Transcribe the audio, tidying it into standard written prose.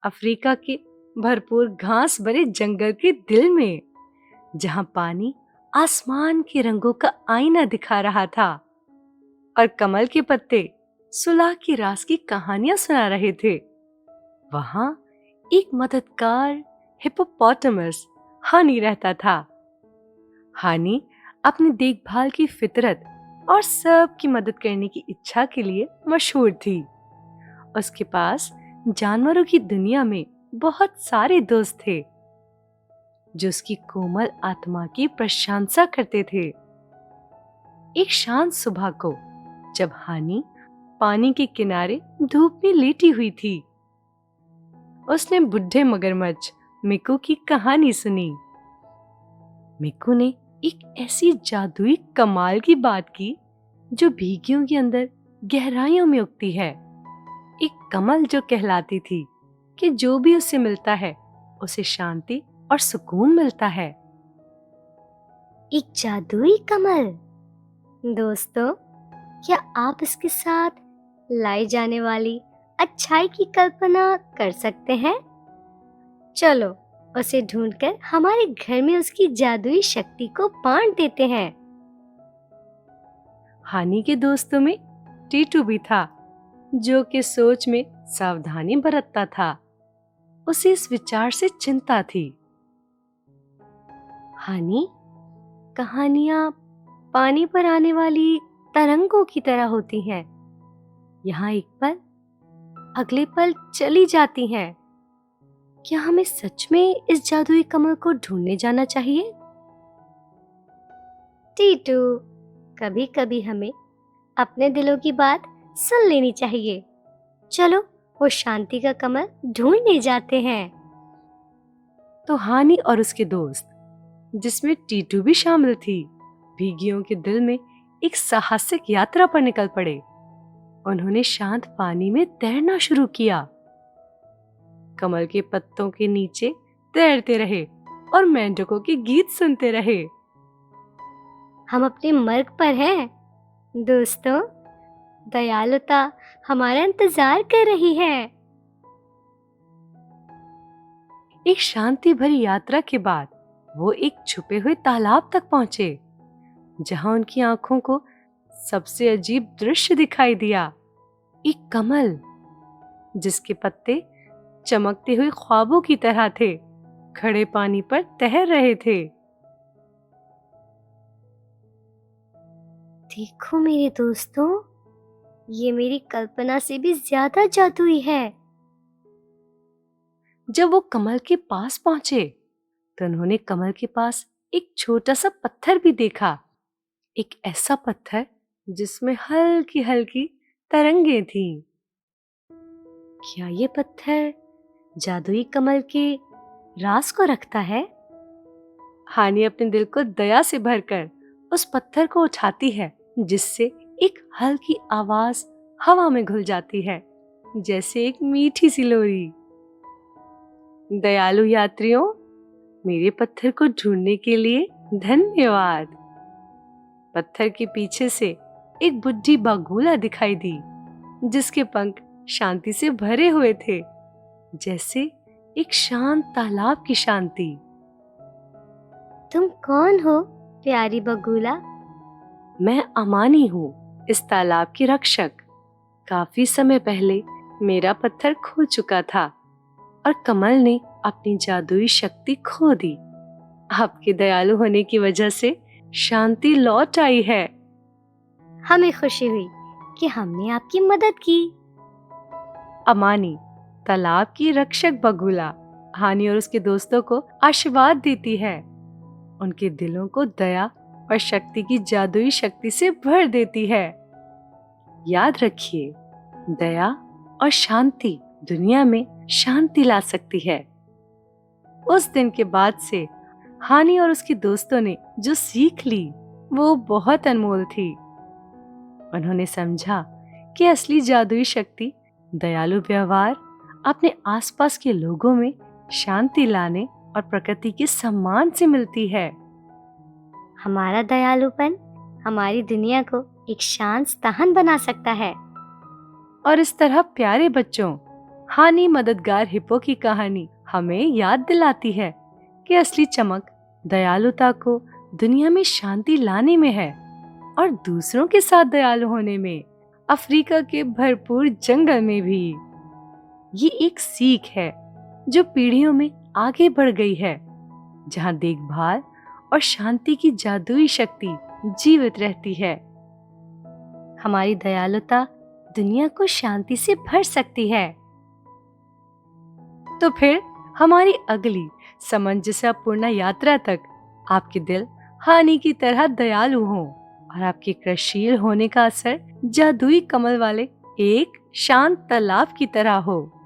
Africa के भरपूर घास भरे जंगल के दिल में, जहां पानी आसमान के रंगों का आईना दिखा रहा था और कमल के पत्ते सुलह की रास की कहानियां सुना रहे थे। वहां एक मददगार हिप्पोपोटामस हानी रहता था। हानी अपनी देखभाल की फितरत और सबकी मदद करने की इच्छा के लिए मशहूर थी। उसके पास जानवरों की दुनिया में बहुत सारे दोस्त थे जो उसकी कोमल आत्मा की प्रशंसा करते थे। एक शांत सुबह को जब हानी पानी के किनारे धूप में लेटी हुई थी, उसने बुढ़े मगरमच्छ मिकू की कहानी सुनी। मिकू ने एक ऐसी जादुई कमाल की बात की जो भीगियों के अंदर गहराइयों में उगती है। एक कमल जो कहलाती थी कि जो भी उससे मिलता है उसे शांति और सुकून मिलता है। एक जादुई कमल। दोस्तों, क्या आप इसके साथ लाई जाने वाली अच्छाई की कल्पना कर सकते हैं? चलो उसे ढूंढकर हमारे घर में उसकी जादुई शक्ति को बांट देते हैं। हानी के दोस्तों में टीटू भी था, जो कि सोच में सावधानी बरतता था। उसे इस विचार से चिंता थी। हानी, कहानियां पानी पर आने वाली तरंगों की तरह होती हैं। यहाँ एक पल अगले पल चली जाती हैं। क्या हमें सच में इस जादुई कमल को ढूंढने जाना चाहिए? टीटू, कभी कभी हमें अपने दिलों की बात सुन लेनी चाहिए। चलो वो शांति का कमल ढूंढने जाते हैं। तो हानी और उसके दोस्त, जिसमें टीटू भी शामिल थी, भीगियों के दिल में एक साहसिक यात्रा पर निकल पड़े। उन्होंने शांत पानी में तैरना शुरू किया, कमल के पत्तों के नीचे तैरते रहे और मेंढकों के गीत सुनते रहे। हम अपने मार्ग पर हैं दोस्तों। दयालुता हमारा इंतजार कर रही है। एक शांति भरी यात्रा के बाद वो एक छुपे हुए तालाब तक पहुंचे, जहां उनकी आंखों को सबसे अजीब दृश्य दिखाई दिया। एक कमल जिसके पत्ते चमकते हुए ख्वाबों की तरह थे, खड़े पानी पर तैर रहे थे। देखो मेरे दोस्तों, ये मेरी कल्पना से भी ज्यादा जादुई है। जब वो कमल के पास पहुंचे तो उन्होंने कमल के पास एक छोटा सा पत्थर भी देखा। एक ऐसा पत्थर जिसमें हल्की हल्की तरंगे थीं। क्या ये पत्थर जादुई कमल के राज को रखता है? हानि अपने दिल को दया से भरकर उस पत्थर को उठाती है, जिससे एक हल्की आवाज हवा में घुल जाती है, जैसे एक मीठी सी लोरी। दयालु यात्रियों, मेरे पत्थर को ढूंढने के लिए धन्यवाद। पत्थर के पीछे से एक बुढ़ी बगुला दिखाई दी, जिसके पंख शांति से भरे हुए थे, जैसे एक शांत तालाब की शांति। तुम कौन हो प्यारी बगुला? मैं अमानी हूँ, इस तालाब की रक्षक। काफी समय पहले मेरा पत्थर खो चुका था और कमल ने अपनी जादुई शक्ति खो दी। आपके दयालु होने की वजह से शांति लौट आई है। हमें खुशी हुई कि हमने आपकी मदद की। अमानी, तालाब की रक्षक बगुला, हानि और उसके दोस्तों को आशीर्वाद देती है। उनके दिलों को दया और शक्ति की जादुई शक्ति से भर देती है। याद रखिए, दया और शांति दुनिया में शांति ला सकती है। उस दिन के बाद से हानि और उसके दोस्तों ने जो सीख ली वो बहुत अनमोल थी। उन्होंने समझा कि असली जादुई शक्ति दयालु व्यवहार, अपने आसपास के लोगों में शांति लाने और प्रकृति के सम्मान से मिलती है। हमारा दयालुपन हमारी दुनिया को एक शांत स्थान बना सकता है। और इस तरह प्यारे बच्चों, हानी मददगार हिप्पो की कहानी हमें याद दिलाती है कि असली चमक दयालुता को दुनिया में शांति लाने में है और दूसरों के साथ दयालु होने में। अफ्रीका के भरपूर जंगल में भी ये एक सीख है जो पीढ़ियों में आगे बढ़ गई है, जहाँ देखभाल और शांति की जादुई शक्ति जीवित रहती है। हमारी दयालुता दुनिया को शांति से भर सकती है। तो फिर हमारी अगली सामंजस्यपूर्ण यात्रा तक आपके दिल हानी की तरह दयालु हो और आपके कृतशील होने का असर जादुई कमल वाले एक शांत तालाब की तरह हो।